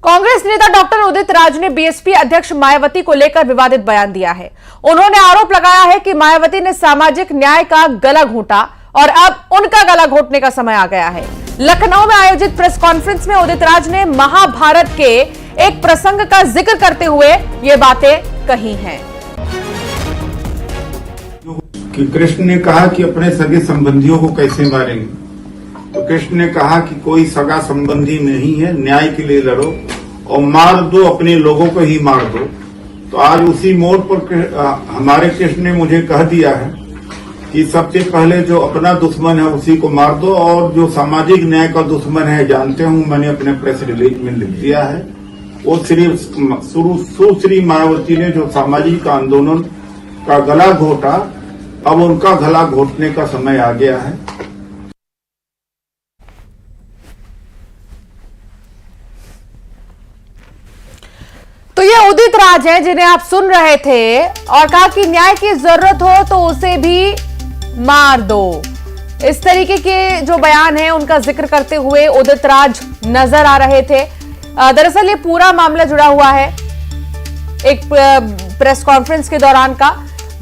कांग्रेस नेता डॉक्टर उदित राज ने बीएसपी अध्यक्ष मायावती को लेकर विवादित बयान दिया है। उन्होंने आरोप लगाया है कि मायावती ने सामाजिक न्याय का गला घोंटा और अब उनका गला घोंटने का समय आ गया है। लखनऊ में आयोजित प्रेस कॉन्फ्रेंस में उदित राज ने महाभारत के एक प्रसंग का जिक्र करते हुए ये बातें कही हैं। कि कृष्ण ने कहा कि अपने सगे संबंधियों को कैसे मारेंगे, तो कृष्ण ने कहा कि कोई सगा संबंधी नहीं है, न्याय के लिए लड़ो और मार दो, अपने लोगों को ही मार दो। तो आज उसी मोड़ पर हमारे कृष्ण ने मुझे कह दिया है कि सबसे पहले जो अपना दुश्मन है उसी को मार दो, और जो सामाजिक न्याय का दुश्मन है जानते हूं, मैंने अपने प्रेस रिलीज में लिख दिया है। वो सुश्री मायावती ने जो सामाजिक आंदोलन का गला घोटा, अब उनका गला घोटने का समय आ गया है। तो ये उदित राज हैं जिन्हें आप सुन रहे थे, और कहा कि न्याय की जरूरत हो तो उसे भी मार दो। इस तरीके के जो बयान है उनका जिक्र करते हुए उदित राज नजर आ रहे थे। दरअसल ये पूरा मामला जुड़ा हुआ है एक प्रेस कॉन्फ्रेंस के दौरान का,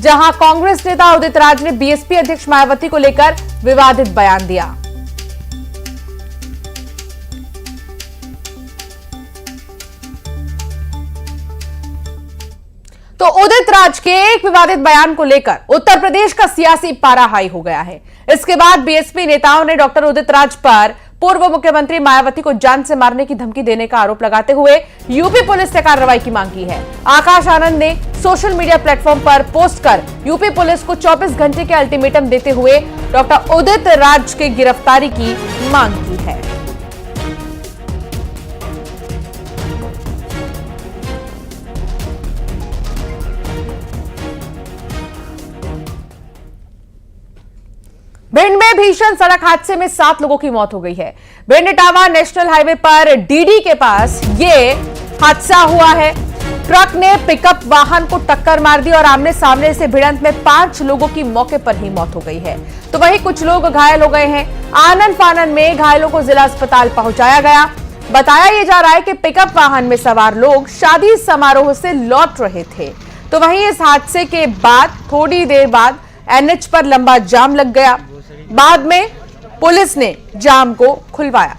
जहां कांग्रेस नेता उदित राज ने बीएसपी अध्यक्ष मायावती को लेकर विवादित बयान दिया। तो उदित राज के एक विवादित बयान को लेकर उत्तर प्रदेश का सियासी पारा हाई हो गया है। इसके बाद बीएसपी नेताओं ने डॉक्टर उदित राज पर पूर्व मुख्यमंत्री मायावती को जान से मारने की धमकी देने का आरोप लगाते हुए यूपी पुलिस से कार्रवाई की मांग की है। आकाश आनंद ने सोशल मीडिया प्लेटफॉर्म पर पोस्ट कर यूपी पुलिस को 24 घंटे के अल्टीमेटम देते हुए डॉक्टर उदित राज की गिरफ्तारी की मांग की है। भिंड में भीषण सड़क हादसे में 7 लोगों की मौत हो गई है। भिंड इटावा नेशनल हाईवे पर डीडी के पास ये हादसा हुआ है। ट्रक ने पिकअप वाहन को टक्कर मार दी और आमने सामने से भिड़ंत में 5 लोगों की मौके पर ही मौत हो गई है, तो वहीं कुछ लोग घायल हो गए हैं। आनन फानन में घायलों को जिला अस्पताल पहुंचाया गया। बताया यह जा रहा है कि पिकअप वाहन में सवार लोग शादी समारोह से लौट रहे थे, तो वहीं इस हादसे के बाद थोड़ी देर बाद एनएच पर लंबा जाम लग गया। बाद में पुलिस ने जाम को खुलवाया।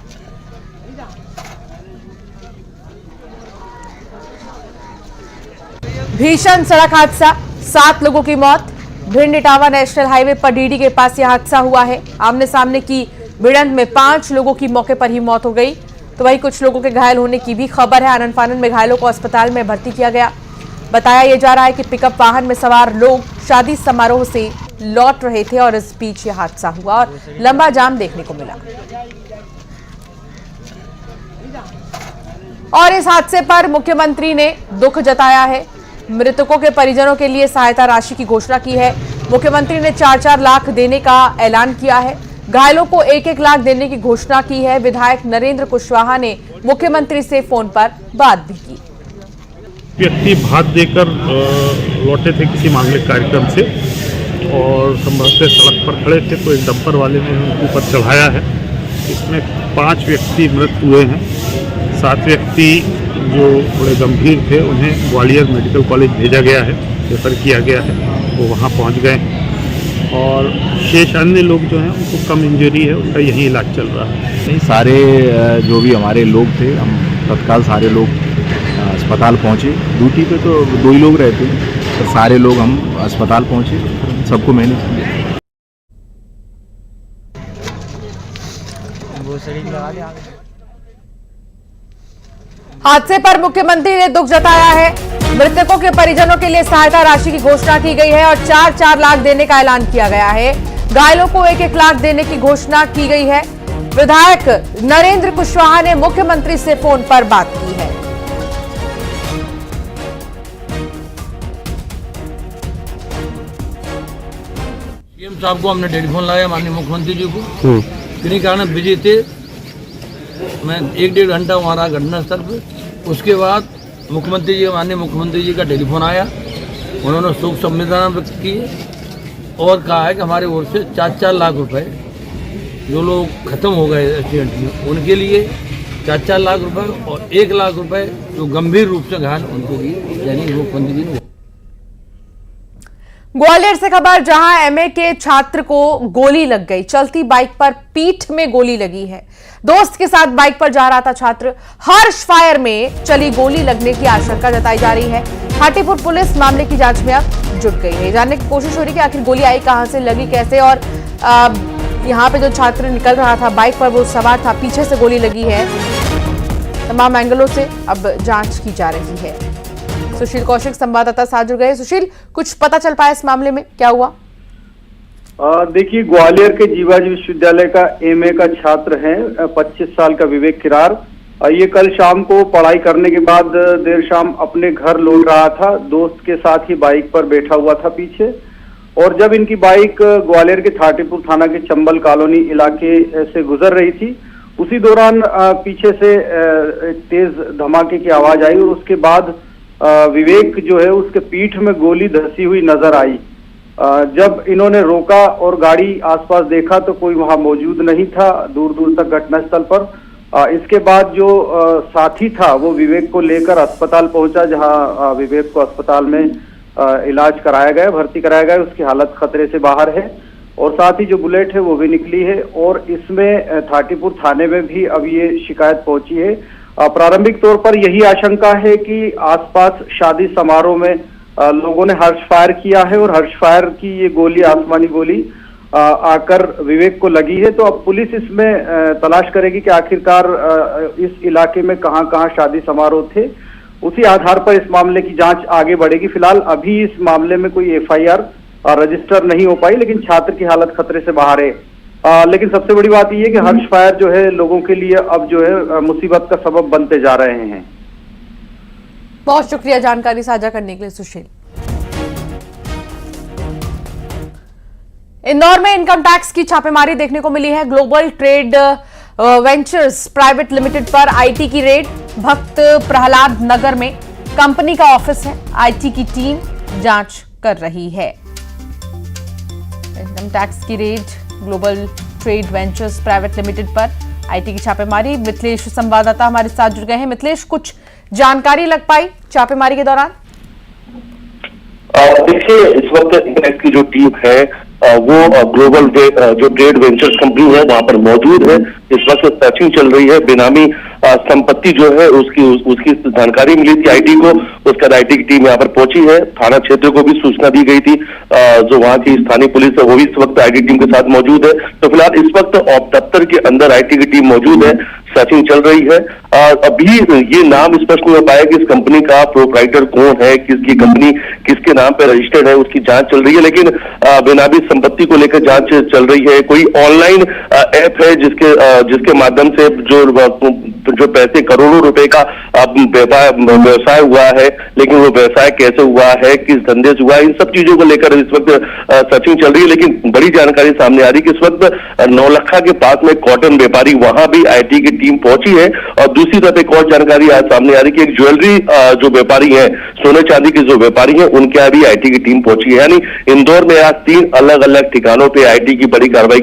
भीषण सड़क हादसा, 7 लोगों की मौत। भिंड इटावा नेशनल हाईवे पर डीडी के पास यह हादसा हुआ है। आमने सामने की भिड़ंत में 5 लोगों की मौके पर ही मौत हो गई, तो वहीं कुछ लोगों के घायल होने की भी खबर है। आनन फानन में घायलों को अस्पताल में भर्ती किया गया। बताया यह जा रहा है कि पिकअप वाहन में सवार लोग शादी समारोह से लौट रहे थे और इस बीच यह हादसा हुआ और लंबा जाम देखने को मिला। और इस हादसे पर मुख्यमंत्री ने दुख जताया है। मृतकों के परिजनों के लिए सहायता राशि की घोषणा की है। मुख्यमंत्री ने 4-4 लाख देने का ऐलान किया है। घायलों को 1-1 लाख देने की घोषणा की है। विधायक नरेंद्र कुशवाहा ने मुख्यमंत्री से फोन पर बात भी की। व्यक्ति भात देकर लौटे थे किसी मांगलिक कार्यक्रम से और संभवतः सड़क पर खड़े थे, तो एक डंपर वाले ने उनके ऊपर चढ़ाया है। इसमें 5 व्यक्ति मृत हुए हैं। 7 व्यक्ति जो थोड़े गंभीर थे उन्हें ग्वालियर मेडिकल कॉलेज भेजा गया है, रेफर किया गया है, वो वहाँ पहुँच गए हैं। और शेष अन्य लोग जो हैं उनको कम इंजरी है, उनका यही इलाज चल रहा है। नहीं, सारे जो भी हमारे लोग थे, हम तत्काल सारे लोग अस्पताल पहुँचे। ड्यूटी पे तो 2 ही लोग रहते हैं, तो सारे लोग हम अस्पताल पहुँचे, सबको मैनेज किया। हादसे पर मुख्यमंत्री ने दुख जताया है। मृतकों के परिजनों के लिए सहायता राशि की घोषणा की गई है और 4-4 लाख देने का ऐलान किया गया है। घायलों को 1-1 लाख देने की घोषणा की गई है। विधायक नरेंद्र कुशवाहा ने मुख्यमंत्री से फोन पर बात की है। सीएम साहब को हमने टेलीफोन लगाया, माननीय मुख्यमंत्री जी को, किन्हीं कारण बिजी थे। मैं 1-1.5 घंटा वहाँ रहा घटनास्थल पर। उसके बाद मुख्यमंत्री जी, माननीय मुख्यमंत्री जी का टेलीफोन आया। उन्होंने शोक संवेदना व्यक्त की और कहा है कि हमारे ओर से 4-4 लाख रुपए जो लोग खत्म हो गए एक्सीडेंट में उनके लिए 4 लाख रुपए और 1 लाख रुपए जो गंभीर रूप से घायल उनके लिए यानी मुख्यमंत्री जी ने। ग्वालियर से खबर, जहां एमए के छात्र को गोली लग गई। चलती बाइक पर पीठ में गोली लगी है। दोस्त के साथ बाइक पर जा रहा था छात्र। हर्ष फायर में चली गोली लगने की आशंका जताई जा रही है। हाटीपुर पुलिस मामले की जांच में अब जुट गई है। जानने की कोशिश हो रही है कि आखिर गोली आई कहां से, लगी कैसे, और यहां पे जो छात्र निकल रहा था बाइक पर, वो सवार था, पीछे से गोली लगी है। तमाम एंगलों से अब जांच की जा रही है। सुशील कौशिक संवाददाता साथ जुड़ गए। सुशील, कुछ पता चल पाया इस मामले में, क्या हुआ? देखिए, ग्वालियर के जीवाजी विश्वविद्यालय का एमए का छात्र है 25 साल का विवेक किरार। ये कल शाम को पढ़ाई करने के बाद देर शाम अपने घर लौट रहा था। दोस्त के साथ ही बाइक पर बैठा हुआ था पीछे, और जब इनकी बाइक ग्वालियर के थाटीपुर थाना के चंबल कॉलोनी इलाके से गुजर रही थी, उसी दौरान पीछे से तेज धमाके की आवाज आई और उसके बाद विवेक जो है उसके पीठ में गोली धंसी हुई नजर आई। जब इन्होंने रोका और गाड़ी आसपास देखा तो कोई वहां मौजूद नहीं था, दूर दूर तक घटनास्थल पर। इसके बाद जो साथी था वो विवेक को लेकर अस्पताल पहुंचा, जहां विवेक को अस्पताल में इलाज कराया गया, भर्ती कराया गया। उसकी हालत खतरे से बाहर है और साथ ही जो बुलेट है वो भी निकली है, और इसमें थाटीपुर थाने में भी अब ये शिकायत पहुंची है। प्रारंभिक तौर पर यही आशंका है कि आसपास शादी समारोह में लोगों ने हर्ष फायर किया है और हर्ष फायर की ये गोली, आसमानी गोली आकर विवेक को लगी है। तो अब पुलिस इसमें तलाश करेगी कि आखिरकार इस इलाके में कहां कहां शादी समारोह थे। उसी आधार पर इस मामले की जांच आगे बढ़ेगी। फिलहाल अभी इस मामले में कोई एफआईआर रजिस्टर नहीं हो पाई, लेकिन छात्र की हालत खतरे से बाहर है। लेकिन सबसे बड़ी बात यह है कि हर्ष फायर जो है लोगों के लिए अब जो है मुसीबत का सबब बनते जा रहे हैं। बहुत शुक्रिया जानकारी साझा करने के लिए सुशील। इंदौर में इनकम टैक्स की छापेमारी देखने को मिली है। Global trade ventures private limited पर आईटी की रेड। भक्त प्रहलाद नगर में कंपनी का ऑफिस है। आईटी की टीम जांच कर रही है। इनकम टैक्स की red global trade ventures private limited पर आईटी की छापेमारी। मिथिलेश संवाददाता हमारे साथ जुड़ गए हैं। मिथिलेश, कुछ जानकारी लग पाई छापेमारी के दौरान? देखिए, इस वक्त इनकम की जो टीम है वो ग्लोबल जो ट्रेड वेंचर्स कंपनी है वहां पर मौजूद है। इस वक्त सर्चिंग चल रही है। बेनामी संपत्ति जो है उसकी जानकारी मिली थी आईटी को, उसके बाद आईटी की टीम यहाँ पर पहुंची है। थाना क्षेत्र को भी सूचना दी गई थी। जो वहां की स्थानीय पुलिस है वो भी इस वक्त आईटी टीम के साथ मौजूद है। तो फिलहाल इस वक्त दफ्तर के अंदर आईटी की टीम मौजूद है, सर्चिंग चल रही है। अभी ये नाम स्पष्ट नहीं हो पाया कि इस कंपनी का प्रोप्राइटर कौन है, किसकी कंपनी किसके नाम पर रजिस्टर्ड है, उसकी जांच चल रही है। लेकिन बेनामी संपत्ति को लेकर जांच चल रही है। कोई ऑनलाइन ऐप है जिसके माध्यम से जो पैसे करोड़ों रुपए का व्यवसाय हुआ है, लेकिन वो व्यवसाय कैसे हुआ है, किस धंधे से हुआ है, इन सब चीजों को लेकर इस वक्त सर्चिंग चल रही है। लेकिन बड़ी जानकारी सामने आ रही है कि इस वक्त नौलखा के पास में कॉटन व्यापारी, वहां भी आईटी की टीम पहुंची है। और दूसरी तरफ एक और जानकारी आज सामने आ रही है कि एक ज्वेलरी जो व्यापारी है, सोने चांदी के जो व्यापारी है, उनके यहाँ भी आईटी की टीम पहुंची है। यानी इंदौर में आज 3 अलग अलग ठिकानों पर आईटी की बड़ी कार्रवाई